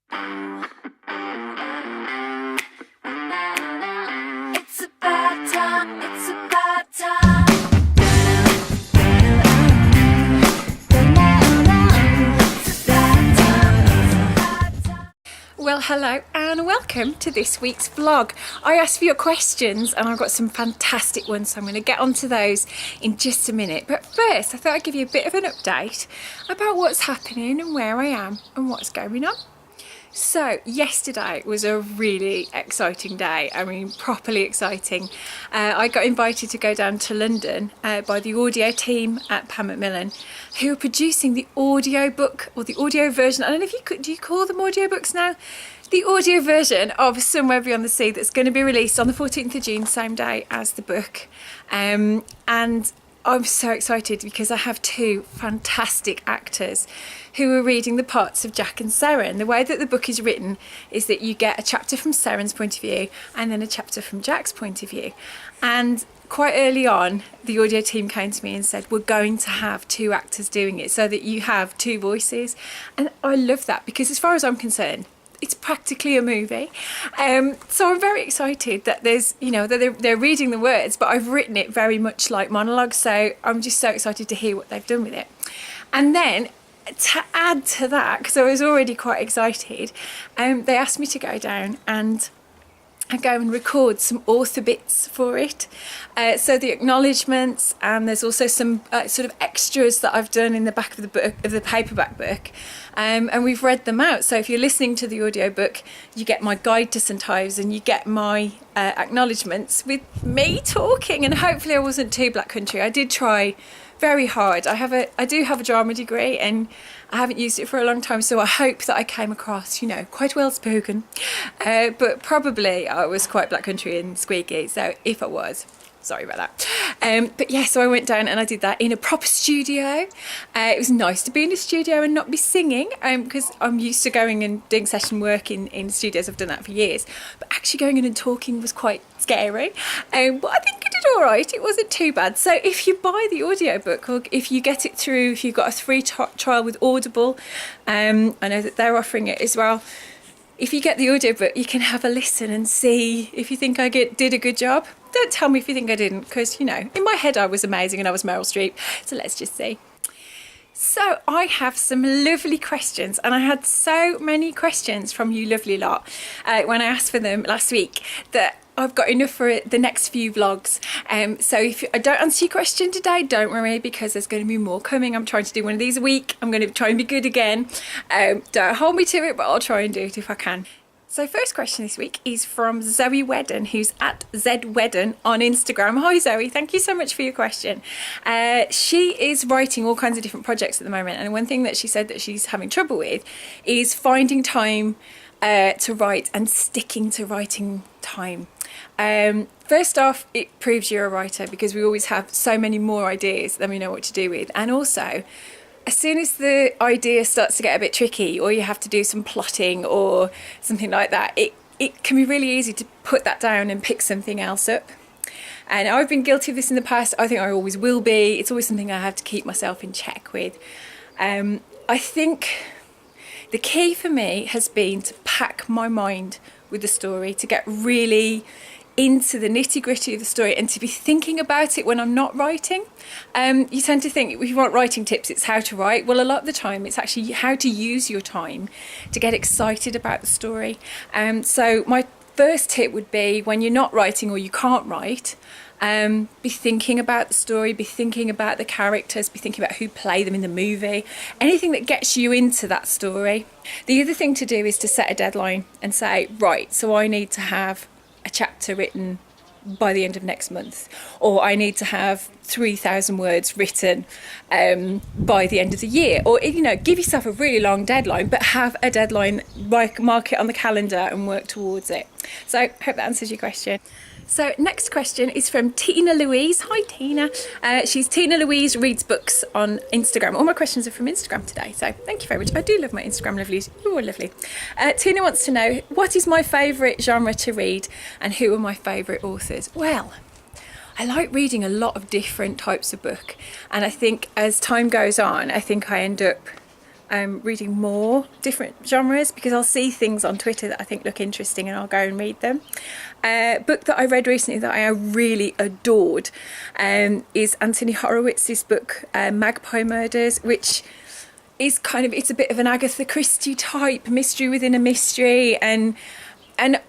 It's about time, it's about time. Well, hello and welcome to this week's vlog. I asked for your questions and I've got some fantastic ones, so I'm going to get onto those in just a minute. But first, I thought I'd give you a bit of an update about what's happening and where I am and what's going on. So yesterday was a really exciting day. I mean, properly exciting. I got invited to go down to London by the audio team at Pam Macmillan, who are producing the audio book, or the audio version. I don't know if do you call them audiobooks now? The audio version of Somewhere Beyond the Sea that's going to be released on the 14th of June, same day as the book. And I'm so excited because I have two fantastic actors who are reading the parts of Jack and Seren. The way that the book is written is that you get a chapter from Seren's point of view and then a chapter from Jack's point of view. And quite early on, the audio team came to me and said, we're going to have two actors doing it so that you have two voices. And I love that because as far as I'm concerned, it's practically a movie. So I'm very excited that there's, you know, that they're reading the words, but I've written it very much like monologues. So I'm just so excited to hear what they've done with it. And then to add to that, because I was already quite excited, they asked me to go down and go and record some author bits for it. So the acknowledgements, and there's also some sort of extras that I've done in the back of the book, of the paperback book, and we've read them out. So if you're listening to the audiobook, you get my guide to St Ives and you get my acknowledgements with me talking, and hopefully I wasn't too Black Country. I did try very hard. I do have a drama degree and I haven't used it for a long time, so I hope that I came across, you know, quite well spoken, but probably I was quite Black Country and squeaky, so if I was, sorry about that. But yeah, so I went down and I did that in a proper studio. It was nice to be in a studio and not be singing, because I'm used to going and doing session work in studios. I've done that for years, but actually going in and talking was quite scary. But I think I did all right. It wasn't too bad. So if you buy the audiobook, or if you get it through, if you've got a free trial with Audible, I know that they're offering it as well. If you get the audiobook, you can have a listen and see if you think I did a good job. Don't tell me if you think I didn't, because, you know, in my head I was amazing and I was Meryl Streep. So let's just see. So I have some lovely questions, and I had so many questions from you lovely lot when I asked for them last week that I've got enough for the next few vlogs. So if I don't answer your question today, don't worry, because there's going to be more coming. I'm trying to do one of these a week. I'm going to try and be good again. Don't hold me to it, but I'll try and do it if I can. So first question this week is from Zoe Wedden, who's at ZWedden on Instagram. Hi Zoe, thank you so much for your question. She is writing all kinds of different projects at the moment, and one thing that she said that she's having trouble with is finding time to write and sticking to writing time. First off, it proves you're a writer, because we always have so many more ideas than we know what to do with. And also, as soon as the idea starts to get a bit tricky, or you have to do some plotting or something like that, it can be really easy to put that down and pick something else up. And I've been guilty of this in the past. I think I always will be. It's always something I have to keep myself in check with. I think the key for me has been to pack my mind with the story, to get really into the nitty-gritty of the story and to be thinking about it when I'm not writing. You tend to think if you want writing tips, it's how to write. Well, a lot of the time it's actually how to use your time to get excited about the story. So my first tip would be, when you're not writing or you can't write, be thinking about the story, be thinking about the characters, be thinking about who play them in the movie, anything that gets you into that story. The other thing to do is to set a deadline and say, right, so I need to have a chapter written by the end of next month, or I need to have 3,000 words written by the end of the year, or, you know, give yourself a really long deadline, but have a deadline, mark it on the calendar and work towards it. So I hope that answers your question. So next question is from Tina Louise. Hi Tina. She's Tina Louise Reads Books on Instagram. All my questions are from Instagram today, so thank you very much. I do love my Instagram lovelies. You're all lovely. Tina wants to know, what is my favourite genre to read and who are my favourite authors? Well, I like reading a lot of different types of book, and I think as time goes on, I think I end up reading more different genres, because I'll see things on Twitter that I think look interesting and I'll go and read them. Book that I read recently that I really adored is Anthony Horowitz's book Magpie Murders, which is it's a bit of an Agatha Christie type mystery within a mystery, and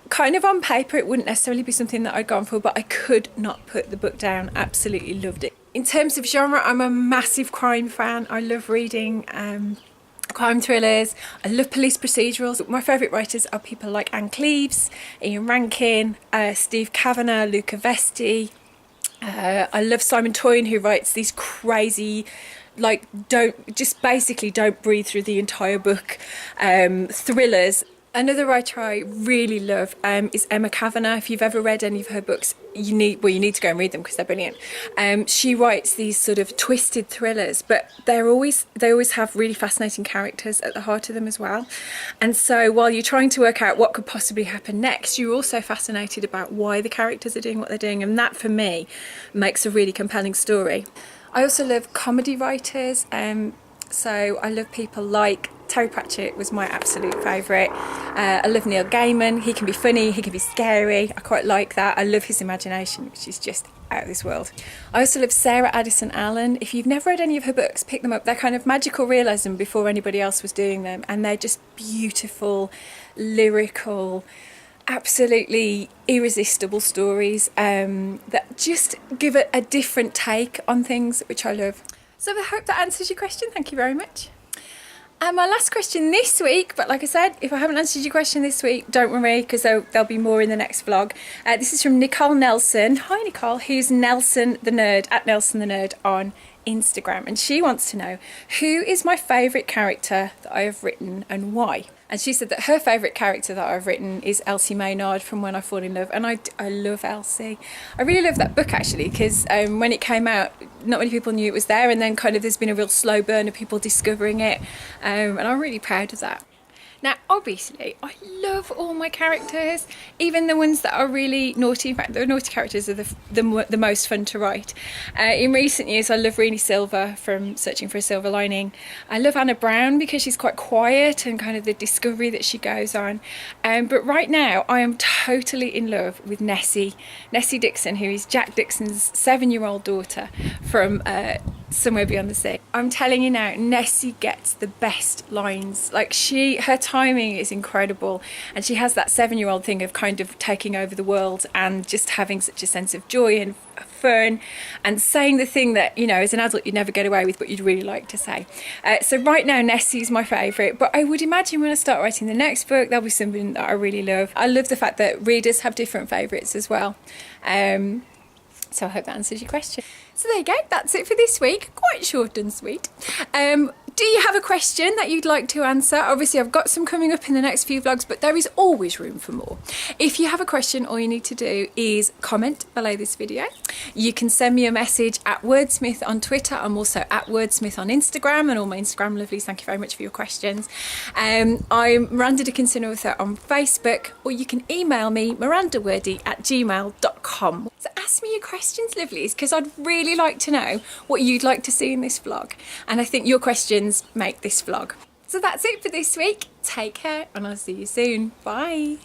kind of on paper it wouldn't necessarily be something that I'd gone for, but I could not put the book down. Absolutely loved it. In terms of genre, I'm a massive crime fan. I love reading crime thrillers. I love police procedurals. My favourite writers are people like Anne Cleeves, Ian Rankin, Steve Kavanagh, Luca Vesti. I love Simon Toyne, who writes these crazy, don't breathe through the entire book thrillers. Another writer I really love is Emma Kavanagh. If you've ever read any of her books, you need to go and read them because they're brilliant. She writes these sort of twisted thrillers, but they always have really fascinating characters at the heart of them as well. And so while you're trying to work out what could possibly happen next, you're also fascinated about why the characters are doing what they're doing, and that for me makes a really compelling story. I also love comedy writers, so I love people like Terry Pratchett was my absolute favourite. I love Neil Gaiman. He can be funny, he can be scary. I quite like that. I love his imagination, which is just out of this world. I also love Sarah Addison Allen. If you've never read any of her books, pick them up. They're kind of magical realism before anybody else was doing them, and they're just beautiful, lyrical, absolutely irresistible stories that just give it a different take on things, which I love. So I hope that answers your question. Thank you very much. And my last question this week, but like I said, if I haven't answered your question this week, don't worry, because there'll be more in the next vlog. This is from Nicole Nelson. Hi Nicole, who's Nelson the Nerd, at Nelson the Nerd on Instagram. And she wants to know, who is my favourite character that I have written and why? And she said that her favourite character that I've written is Elsie Maynard from When I Fall in Love. And I love Elsie. I really love that book actually, because when it came out, not many people knew it was there, and then kind of there's been a real slow burn of people discovering it, and I'm really proud of that. Now, obviously, I love all my characters, even the ones that are really naughty. In fact, the naughty characters are the most fun to write. In recent years, I love Renée Silver from Searching for a Silver Lining. I love Anna Brown because she's quite quiet and kind of the discovery that she goes on. But right now, I am totally in love with Nessie Dixon, who is Jack Dixon's 7-year-old daughter from Somewhere Beyond the Sea. I'm telling you now, Nessie gets the best lines. Like her timing is incredible, and she has that 7-year-old thing of kind of taking over the world and just having such a sense of joy and fun and saying the thing that, you know, as an adult you'd never get away with but you'd really like to say. So right now Nessie's my favourite, but I would imagine when I start writing the next book there'll be something that I really love. I love the fact that readers have different favourites as well. So I hope that answers your question. So there you go, that's it for this week. Quite short and sweet. Do you have a question that you'd like to answer? Obviously, I've got some coming up in the next few vlogs, but there is always room for more. If you have a question, all you need to do is comment below this video. You can send me a message at Wordsmith on Twitter. I'm also at Wordsmith on Instagram, and all my Instagram lovelies, thank you very much for your questions. I'm Miranda Dickinson author on Facebook, or you can email me mirandawordy@gmail.com. So ask me your questions, lovelies, because I'd really like to know what you'd like to see in this vlog. And I think your questions make this vlog. So that's it for this week. Take care, and I'll see you soon. Bye.